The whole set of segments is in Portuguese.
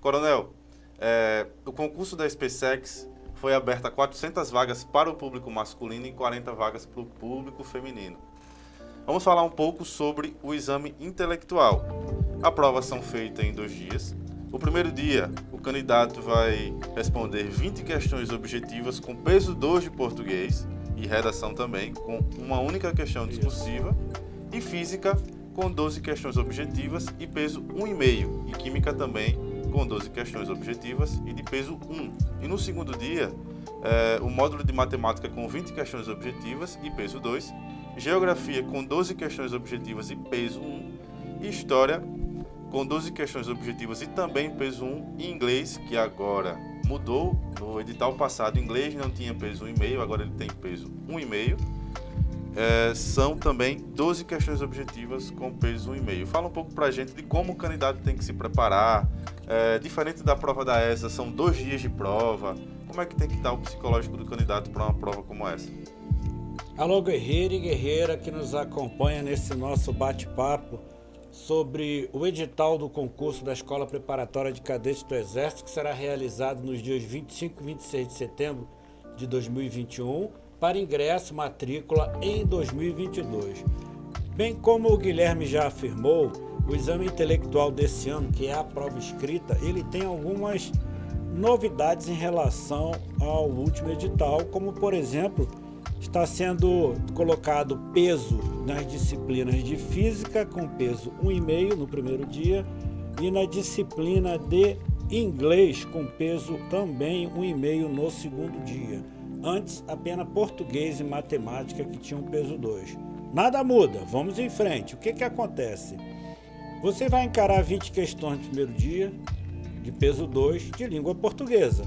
Coronel, o concurso da SpaceX foi aberto a 400 vagas para o público masculino e 40 vagas para o público feminino. Vamos falar um pouco sobre o exame intelectual. A prova são feitas em 2 dias. O primeiro dia, o candidato vai responder 20 questões objetivas com peso 2 de português e redação também, com uma única questão discursiva, e física com 12 questões objetivas e peso 1,5, e química também com 12 questões objetivas e de peso 1. E no segundo dia, o módulo de matemática com 20 questões objetivas e peso 2, geografia com 12 questões objetivas e peso 1, e história com 12 questões objetivas e também peso 1, e inglês, que agora mudou. No edital passado, inglês não tinha peso 1,5, agora ele tem peso 1,5. São também 12 questões objetivas com peso 1,5. Fala um pouco pra gente de como o candidato tem que se preparar. Diferente da prova da ESA, são 2 dias de prova. Como é que tem que estar o psicológico do candidato para uma prova como essa? Alô, guerreiro e guerreira que nos acompanha nesse nosso bate-papo sobre o edital do concurso da Escola Preparatória de Cadetes do Exército, que será realizado nos dias 25 e 26 de setembro de 2021, para ingresso, matrícula em 2022. Bem como o Guilherme já afirmou, o exame intelectual desse ano, que é a prova escrita, ele tem algumas novidades em relação ao último edital, como, por exemplo, está sendo colocado peso nas disciplinas de física com peso 1,5 no primeiro dia e na disciplina de inglês com peso também 1,5 no segundo dia. Antes, apenas português e matemática que tinham peso 2. Nada muda, vamos em frente. O que acontece? Você vai encarar 20 questões no primeiro dia, de peso 2, de língua portuguesa.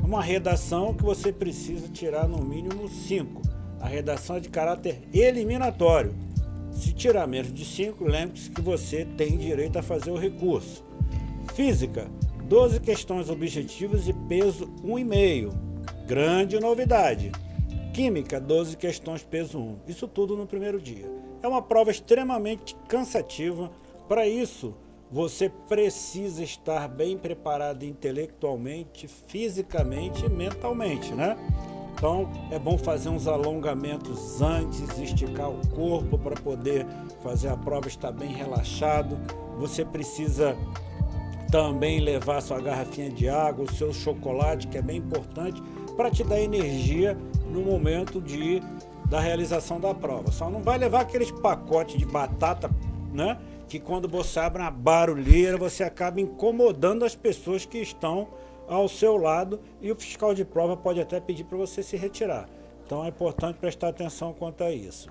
Uma redação que você precisa tirar no mínimo 5. A redação é de caráter eliminatório. Se tirar menos de 5, lembre-se que você tem direito a fazer o recurso. Física, 12 questões objetivas e peso 1,5. Grande novidade. Química, 12 questões, peso 1. Isso tudo no primeiro dia. É uma prova extremamente cansativa. Para isso, você precisa estar bem preparado intelectualmente, fisicamente e mentalmente, né? Então, é bom fazer uns alongamentos antes, esticar o corpo para poder fazer a prova estar bem relaxado. Você precisa também levar sua garrafinha de água, o seu chocolate, que é bem importante, para te dar energia no momento da realização da prova. Só não vai levar aqueles pacotes de batata, né? Que quando você abre uma barulheira, você acaba incomodando as pessoas que estão ao seu lado e o fiscal de prova pode até pedir para você se retirar. Então é importante prestar atenção quanto a isso.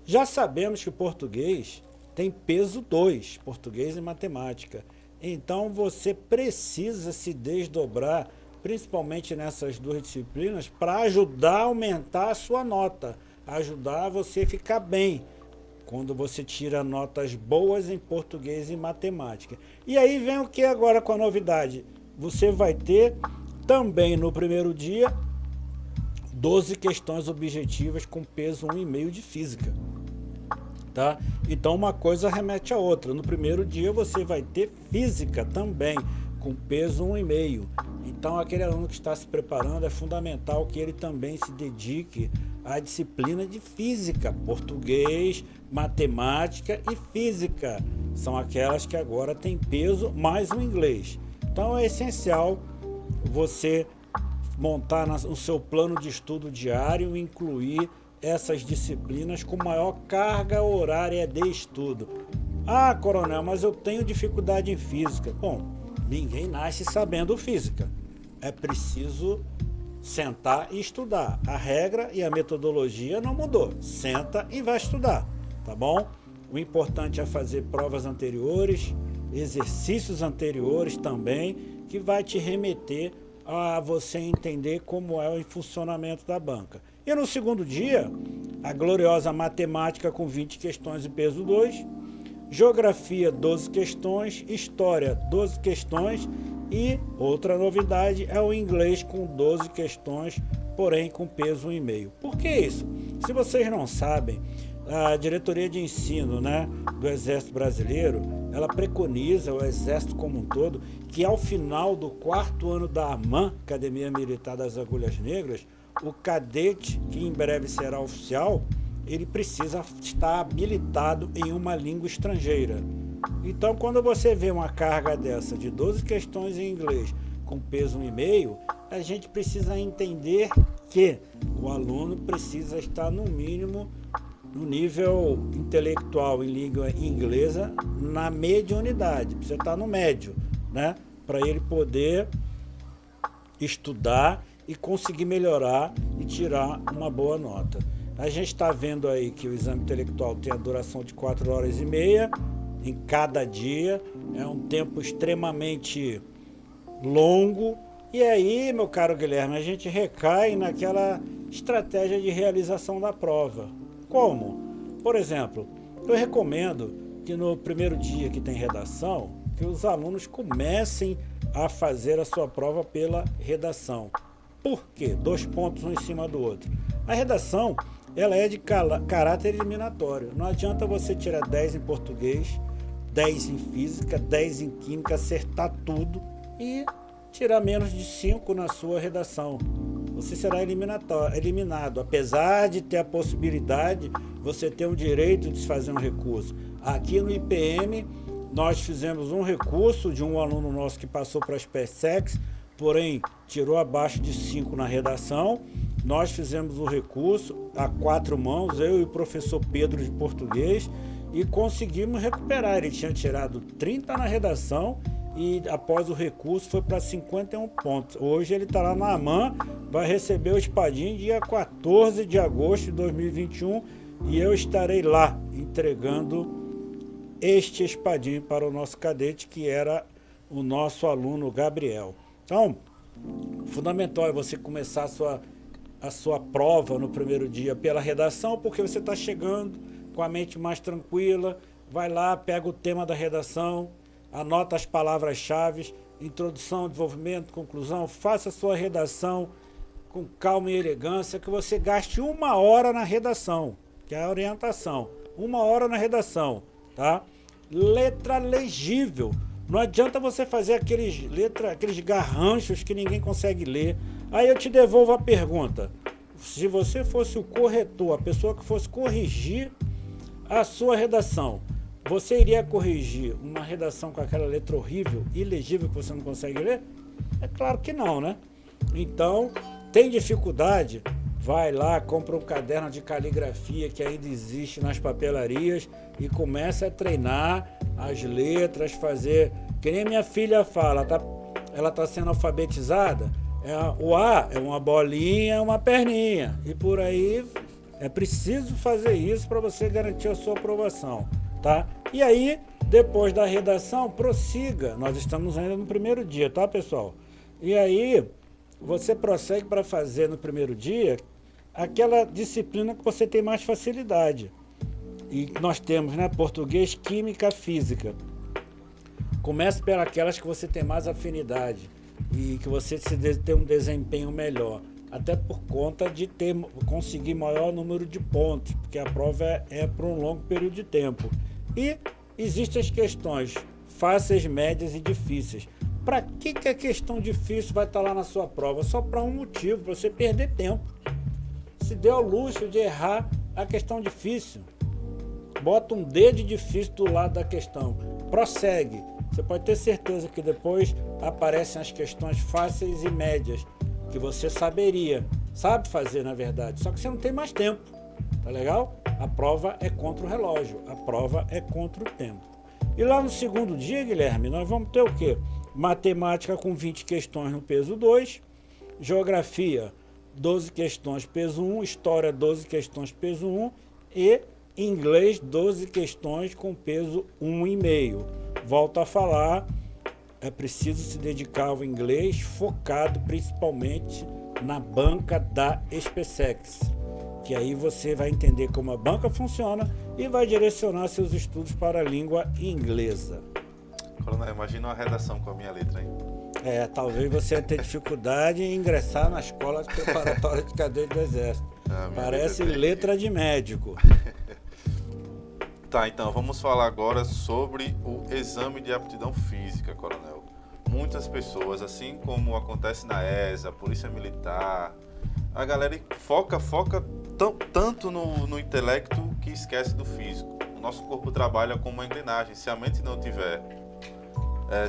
Já sabemos que o português tem peso 2, português e matemática. Então você precisa se desdobrar, principalmente nessas 2 disciplinas, para ajudar a aumentar a sua nota, ajudar você a ficar bem quando você tira notas boas em português e matemática. E aí vem o que agora com a novidade? Você vai ter também no primeiro dia 12 questões objetivas com peso 1,5 de física. Tá? Então uma coisa remete à outra. No primeiro dia você vai ter física também com peso 1,5. Então aquele aluno que está se preparando é fundamental que ele também se dedique à disciplina de física, português, matemática e física. São aquelas que agora têm peso mais o inglês. Então é essencial você montar o seu plano de estudo diário e incluir essas disciplinas com maior carga horária de estudo. Ah, coronel, mas eu tenho dificuldade em física. Bom, ninguém nasce sabendo física. É preciso sentar e estudar. A regra e a metodologia não mudou. Senta e vai estudar, tá bom? O importante é fazer provas anteriores, exercícios anteriores também, que vai te remeter a você entender como é o funcionamento da banca. E no segundo dia, a gloriosa matemática com 20 questões e peso 2, geografia 12 questões, história 12 questões e outra novidade é o inglês com 12 questões, porém com peso 1,5. Por que isso? Se vocês não sabem, a diretoria de ensino, né, do Exército Brasileiro, ela preconiza, o Exército como um todo, que ao final do 4º ano da AMAN, Academia Militar das Agulhas Negras, o cadete, que em breve será oficial, ele precisa estar habilitado em uma língua estrangeira. Então, quando você vê uma carga dessa de 12 questões em inglês com peso 1,5, a gente precisa entender que o aluno precisa estar no mínimo no nível intelectual em língua inglesa na mediunidade, precisa estar no médio, né? Para ele poder estudar e conseguir melhorar e tirar uma boa nota. A gente está vendo aí que o exame intelectual tem a duração de 4 horas e meia em cada dia, é um tempo extremamente longo. E aí, meu caro Guilherme, a gente recai naquela estratégia de realização da prova. Como? Por exemplo, eu recomendo que no primeiro dia que tem redação, que os alunos comecem a fazer a sua prova pela redação. Por quê? 2 pontos um em cima do outro. A redação, ela é de caráter eliminatório. Não adianta você tirar 10 em português, 10 em física, 10 em química, acertar tudo e tirar menos de 5 na sua redação. Você será eliminado, apesar de ter a possibilidade, você ter o direito de fazer um recurso. Aqui no IPM, nós fizemos um recurso de um aluno nosso que passou para a SpaceX, porém tirou abaixo de 5 na redação. Nós fizemos o recurso a 4 mãos, eu e o professor Pedro de português, e conseguimos recuperar. Ele tinha tirado 30 na redação e após o recurso foi para 51 pontos. Hoje ele está lá na AMAN, vai receber o espadinho dia 14 de agosto de 2021 e eu estarei lá entregando este espadinho para o nosso cadete, que era o nosso aluno Gabriel. Então, fundamental é você começar a sua prova no primeiro dia pela redação, porque você está chegando com a mente mais tranquila, vai lá, pega o tema da redação, anota as palavras-chave, introdução, desenvolvimento, conclusão, faça a sua redação com calma e elegância, que você gaste 1 hora na redação, que é a orientação. 1 hora na redação, tá? Letra legível. Não adianta você fazer aqueles garranchos que ninguém consegue ler. Aí eu te devolvo a pergunta. Se você fosse o corretor, a pessoa que fosse corrigir a sua redação, você iria corrigir uma redação com aquela letra horrível, ilegível, que você não consegue ler? É claro que não, né? Então, tem dificuldade? Vai lá, compra um caderno de caligrafia que ainda existe nas papelarias e começa a treinar as letras, fazer... Que nem minha filha fala, ela está sendo alfabetizada, o A é uma bolinha, uma perninha, e por aí é preciso fazer isso para você garantir a sua aprovação, tá? E aí, depois da redação, prossiga. Nós estamos ainda no primeiro dia, tá, pessoal? E aí, você prossegue para fazer no primeiro dia aquela disciplina que você tem mais facilidade. E nós temos, né, português, química, física. Comece pelas que você tem mais afinidade e que você tem um desempenho melhor. Até por conta de conseguir maior número de pontos, porque a prova é por um longo período de tempo. E existem as questões fáceis, médias e difíceis. Para que a questão difícil vai estar lá na sua prova? Só para um motivo, para você perder tempo. Se dê ao luxo de errar a questão difícil. Bota um D de difícil do lado da questão. Prossegue. Você pode ter certeza que depois aparecem as questões fáceis e médias, que você sabe fazer na verdade, só que você não tem mais tempo, tá legal? A prova é contra o relógio, a prova é contra o tempo. E lá no segundo dia, Guilherme, nós vamos ter o quê? Matemática com 20 questões no peso 2, geografia 12 questões peso 1, história 12 questões peso 1 e inglês 12 questões com peso 1,5. Volto a falar, é preciso se dedicar ao inglês, focado principalmente na banca da SpaceX, que aí você vai entender como a banca funciona e vai direcionar seus estudos para a língua inglesa. Coronel, imagina uma redação com a minha letra aí. Talvez você vai ter dificuldade em ingressar na escola preparatória de cadete do Exército. Parece letra de médico. Tá, então vamos falar agora sobre o exame de aptidão física, coronel. Muitas pessoas, assim como acontece na ESA, Polícia Militar, a galera foca tanto no intelecto que esquece do físico. O nosso corpo trabalha como uma engrenagem. Se a mente não tiver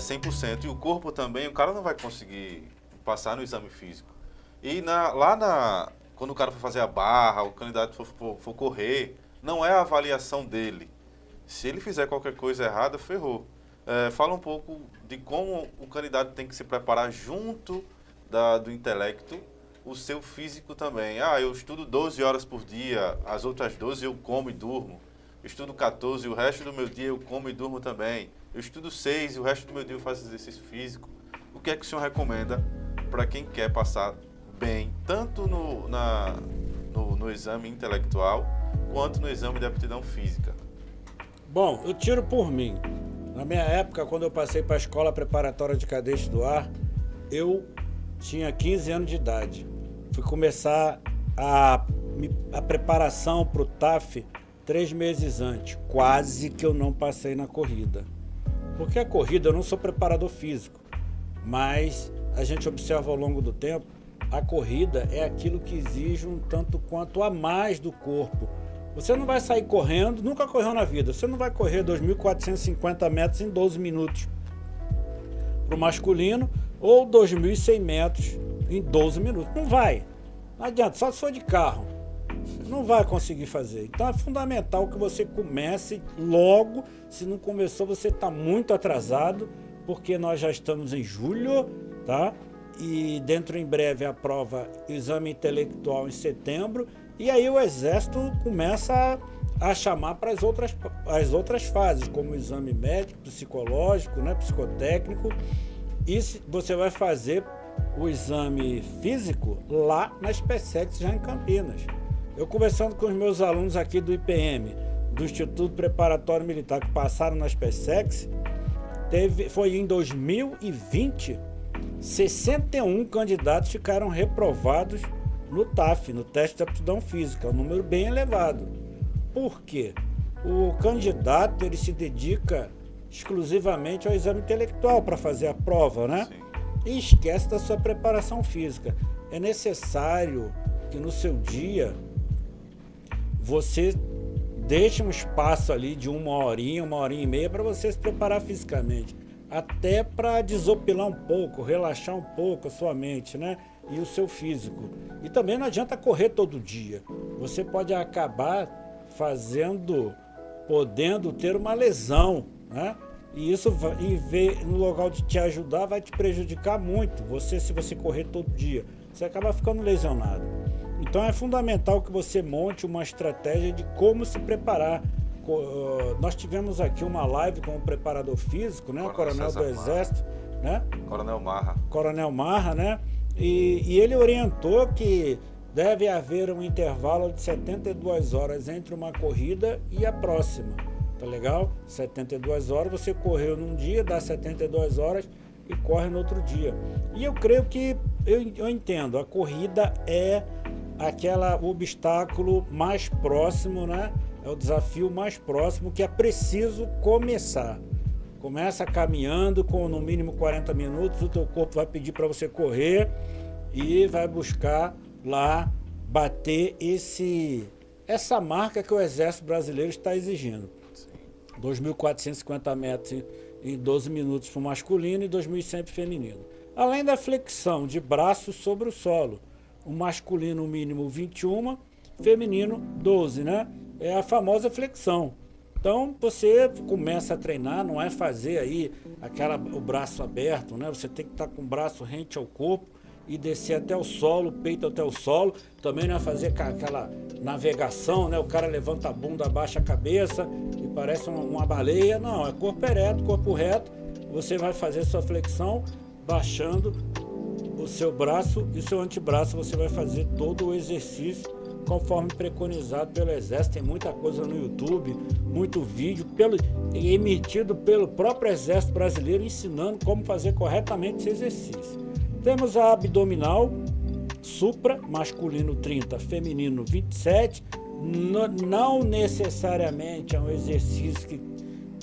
100% e o corpo também, o cara não vai conseguir passar no exame físico. E quando o cara for fazer a barra, o candidato for correr, não é a avaliação dele. Se ele fizer qualquer coisa errada, ferrou. Fala um pouco de como o candidato tem que se preparar junto do intelecto, o seu físico também. Eu estudo 12 horas por dia, as outras 12 eu como e durmo. Eu estudo 14, o resto do meu dia eu como e durmo também. Eu estudo 6 e o resto do meu dia eu faço exercício físico. O que é que o senhor recomenda para quem quer passar bem, tanto no exame intelectual, quanto no exame de aptidão física? Bom, eu tiro por mim. Na minha época, quando eu passei para a Escola Preparatória de Cadetes do Ar, eu tinha 15 anos de idade. Fui começar a preparação para o TAF 3 meses antes. Quase que eu não passei na corrida. Porque a corrida, eu não sou preparador físico, mas a gente observa ao longo do tempo, a corrida é aquilo que exige um tanto quanto a mais do corpo. Você não vai sair correndo, nunca correu na vida, você não vai correr 2.450 metros em 12 minutos para o masculino ou 2.100 metros em 12 minutos. Não vai. Não adianta, só se for de carro. Não vai conseguir fazer. Então é fundamental que você comece logo. Se não começou, você está muito atrasado, porque nós já estamos em julho, tá? E dentro em breve a prova exame intelectual em setembro. E aí o Exército começa a chamar para as outras fases, como o exame médico, psicológico, né, psicotécnico. E você vai fazer o exame físico lá na SpaceX, já em Campinas. Eu conversando com os meus alunos aqui do IPM, do Instituto Preparatório Militar, que passaram na SpaceX, foi em 2020, 61 candidatos ficaram reprovados no TAF, no teste de aptidão física, um número bem elevado. Por quê? O candidato ele se dedica exclusivamente ao exame intelectual para fazer a prova, né? Sim. E esquece da sua preparação física. É necessário que no seu dia você deixe um espaço ali de uma horinha e meia para você se preparar fisicamente, até para desopilar um pouco, relaxar um pouco a sua mente, né? E o seu físico. E também não adianta correr todo dia. Você pode acabar podendo ter uma lesão, né? E isso, no local de te ajudar, vai te prejudicar muito. Se você correr todo dia, você acaba ficando lesionado. Então é fundamental que você monte uma estratégia de como se preparar. Nós tivemos aqui uma live com o preparador físico, né? O coronel do Exército, né? Coronel Marra, né? E ele orientou que deve haver um intervalo de 72 horas entre uma corrida e a próxima. Tá legal? 72 horas, você correu num dia, dá 72 horas e corre no outro dia. E eu creio que, eu entendo, a corrida é o obstáculo mais próximo, né? É o desafio mais próximo que é preciso começar. Começa caminhando com no mínimo 40 minutos, o teu corpo vai pedir para você correr e vai buscar lá bater essa marca que o Exército Brasileiro está exigindo. 2.450 metros em 12 minutos para o masculino e 2.100 para o feminino. Além da flexão de braços sobre o solo. O masculino mínimo 21, feminino 12, né? É a famosa flexão. Então você começa a treinar, não é fazer aí o braço aberto, né? Você tem que estar com o braço rente ao corpo e descer até o solo, peito até o solo. Também não é fazer aquela navegação, né? O cara levanta a bunda, abaixa a cabeça e parece uma baleia. Não, é corpo ereto, corpo reto. Você vai fazer sua flexão baixando o seu braço e o seu antebraço. Você vai fazer todo o exercício conforme preconizado pelo Exército. Tem muita coisa no YouTube, muito vídeo emitido pelo próprio Exército Brasileiro ensinando como fazer corretamente esse exercício. Temos a abdominal supra, masculino 30, feminino 27, Não necessariamente é um exercício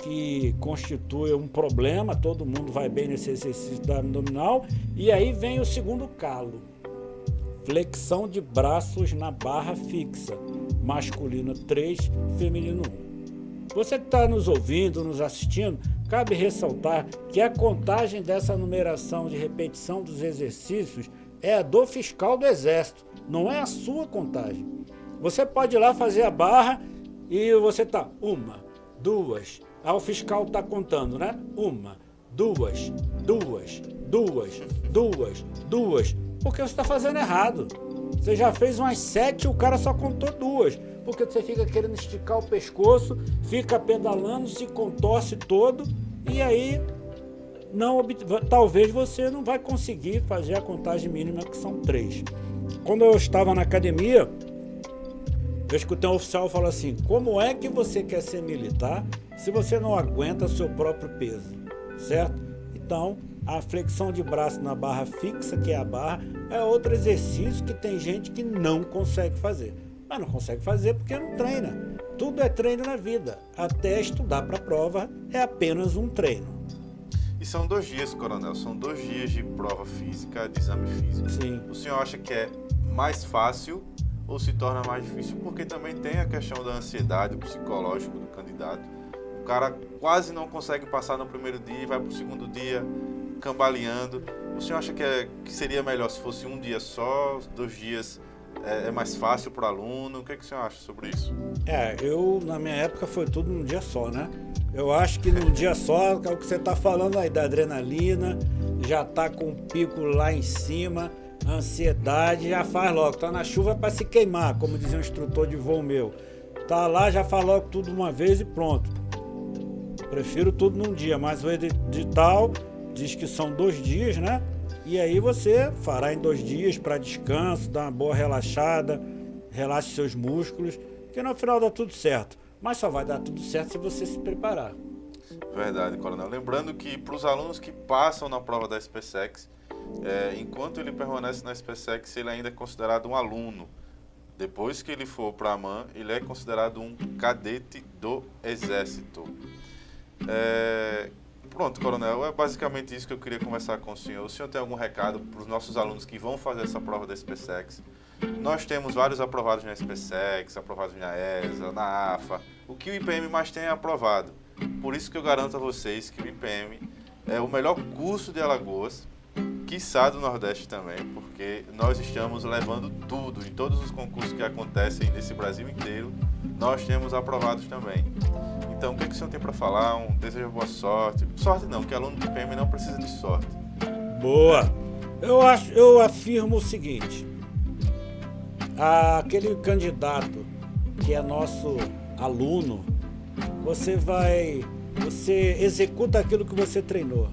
que constitui um problema, todo mundo vai bem nesse exercício da abdominal, e aí vem o segundo calo. Flexão de braços na barra fixa, masculino 3, feminino 1. Você que está nos ouvindo, nos assistindo, cabe ressaltar que a contagem dessa numeração de repetição dos exercícios é a do fiscal do Exército, não é a sua contagem. Você pode ir lá fazer a barra e você está 1, 2, aí o fiscal está contando, né? 1, 2, 2, 2, 2, 2, porque você está fazendo errado. Você já fez umas 7 e o cara só contou 2, porque você fica querendo esticar o pescoço, fica pedalando, se contorce todo e aí talvez você não vai conseguir fazer a contagem mínima, que são 3. Quando eu estava na academia, eu escutei um oficial falar assim: como é que você quer ser militar se você não aguenta seu próprio peso, certo? Então, a flexão de braço na barra fixa, que é a barra, é outro exercício que tem gente que não consegue fazer. Mas não consegue fazer porque não treina. Tudo é treino na vida. Até estudar para a prova é apenas um treino. E são 2 dias, coronel, são 2 dias de prova física, de exame físico. Sim. O senhor acha que é mais fácil ou se torna mais difícil? Porque também tem a questão da ansiedade, psicológico do candidato. O cara quase não consegue passar no primeiro dia e vai para o segundo dia cambaleando. O senhor acha que seria melhor se fosse um dia só, 2 dias é mais fácil para o aluno? O que o senhor acha sobre isso? Na minha época foi tudo num dia só, né? Eu acho que num dia só, é o que você está falando aí da adrenalina, já está com o pico lá em cima, a ansiedade já faz logo, tá na chuva para se queimar, como dizia um instrutor de voo meu. Tá lá, já faz logo tudo uma vez e pronto. Prefiro tudo num dia, mas o edital diz que são 2 dias, né? E aí você fará em 2 dias para descanso, dar uma boa relaxada, relaxe seus músculos, que no final dá tudo certo. Mas só vai dar tudo certo se você se preparar. Verdade, coronel. Lembrando que para os alunos que passam na prova da SpaceX, enquanto ele permanece na SpaceX, ele ainda é considerado um aluno. Depois que ele for para a AMAN, ele é considerado um cadete do Exército. Pronto, coronel, é basicamente isso que eu queria conversar com o senhor. O senhor tem algum recado para os nossos alunos que vão fazer essa prova da SpaceX? Nós temos vários aprovados na SpaceX, aprovados na ESA, na AFA. O que o IPM mais tem é aprovado. Por isso que eu garanto a vocês que o IPM é o melhor curso de Alagoas, quiçá do Nordeste também, porque nós estamos levando tudo, em todos os concursos que acontecem nesse Brasil inteiro, nós temos aprovados também. Então, o que o senhor tem para falar? Desejo boa sorte. Sorte não, que aluno de IPM não precisa de sorte. Boa! Eu afirmo o seguinte: aquele candidato que é nosso aluno, você executa aquilo que você treinou.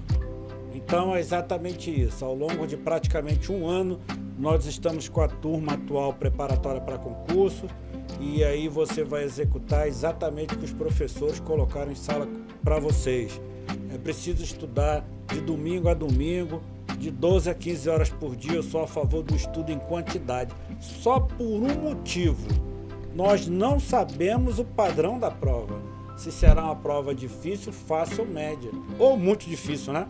Então é exatamente isso. Ao longo de praticamente 1 ano, nós estamos com a turma atual preparatória para concurso, e aí você vai executar exatamente o que os professores colocaram em sala para vocês. É preciso estudar de domingo a domingo, de 12 a 15 horas por dia. Eu sou a favor do estudo em quantidade. Só por um motivo: nós não sabemos o padrão da prova. Se será uma prova difícil, fácil ou média. Ou muito difícil, né?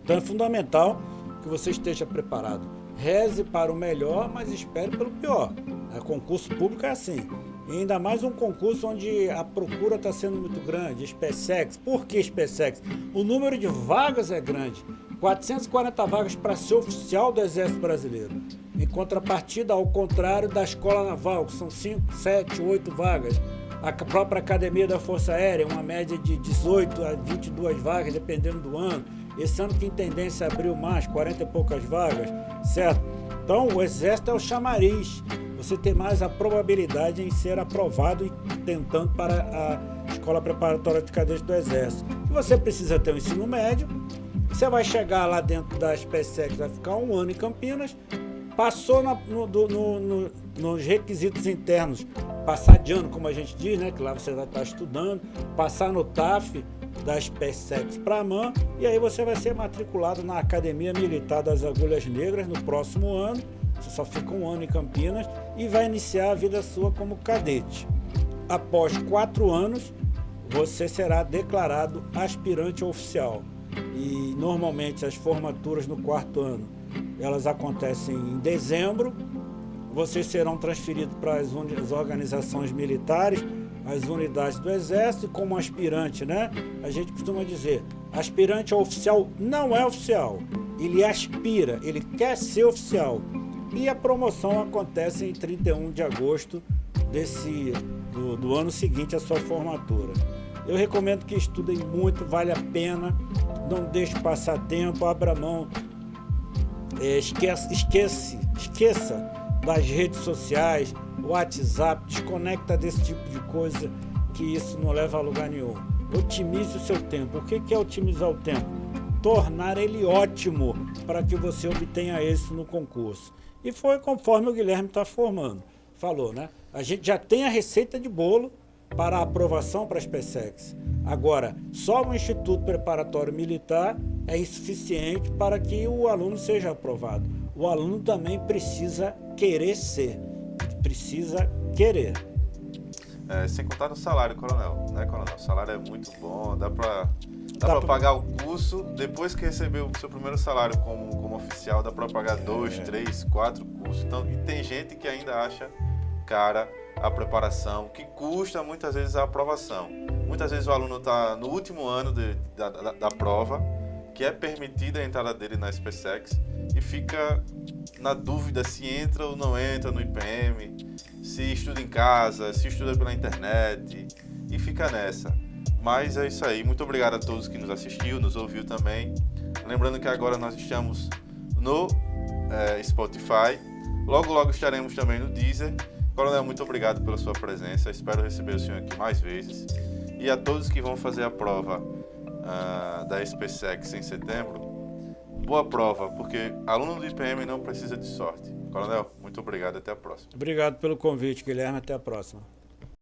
Então é fundamental que você esteja preparado. Reze para o melhor, mas espere pelo pior. Concurso público é assim. E ainda mais um concurso onde a procura está sendo muito grande. SpaceX. Por que SpaceX? O número de vagas é grande. 440 vagas para ser oficial do Exército Brasileiro. Em contrapartida, ao contrário da Escola Naval, que são 5, 7, 8 vagas. A própria Academia da Força Aérea, uma média de 18 a 22 vagas, dependendo do ano. Esse ano tem tendência a abrir mais, 40 e poucas vagas, certo? Então, o Exército é o chamariz. Você tem mais a probabilidade em ser aprovado e tentando para a Escola Preparatória de Cadetes do Exército. E você precisa ter um ensino médio. Você vai chegar lá dentro da SpaceX, vai ficar 1 ano em Campinas, passou nos requisitos internos, passar de ano, como a gente diz, né? Que lá você vai estar estudando, passar no TAF da SpaceX para a AMAN, e aí você vai ser matriculado na Academia Militar das Agulhas Negras no próximo ano, Você só fica um ano em Campinas e vai iniciar a vida sua como cadete. Após 4 anos, você será declarado aspirante oficial. E normalmente as formaturas no 4º ano, elas acontecem em dezembro. Vocês serão transferidos para as organizações militares, as unidades do Exército, e como aspirante, né? A gente costuma dizer, aspirante oficial não é oficial. Ele aspira, ele quer ser oficial. E a promoção acontece em 31 de agosto do ano seguinte à sua formatura. Eu recomendo que estudem muito, vale a pena, não deixe passar tempo, abra mão, esqueça das redes sociais, WhatsApp, desconecta desse tipo de coisa, que isso não leva a lugar nenhum. Otimize o seu tempo. O que é otimizar o tempo? Tornar ele ótimo para que você obtenha êxito no concurso. E foi conforme o Guilherme está falou, né? A gente já tem a receita de bolo para a aprovação para as PSECs. Agora, só o Instituto Preparatório Militar é insuficiente para que o aluno seja aprovado. O aluno também precisa querer ser, precisa querer. Sem contar no salário, coronel, né, coronel? O salário é muito bom, dá para pagar o curso, depois que recebeu o seu primeiro salário como oficial, dá para pagar 2, 3, 4 cursos. Então, e tem gente que ainda acha cara a preparação, que custa muitas vezes a aprovação. Muitas vezes o aluno está no último ano da prova, que é permitida a entrada dele na SPSECs, e fica na dúvida se entra ou não entra no IPM, se estuda em casa, se estuda pela internet, e fica nessa. Mas é isso aí. Muito obrigado a todos que nos assistiu, nos ouviu também. Lembrando que agora nós estamos no Spotify. Logo estaremos também no Deezer. Coronel, muito obrigado pela sua presença. Espero receber o senhor aqui mais vezes. E a todos que vão fazer a prova da SPSECs em setembro, boa prova, porque aluno do IPM não precisa de sorte. Coronel, muito obrigado. Até a próxima. Obrigado pelo convite, Guilherme. Até a próxima.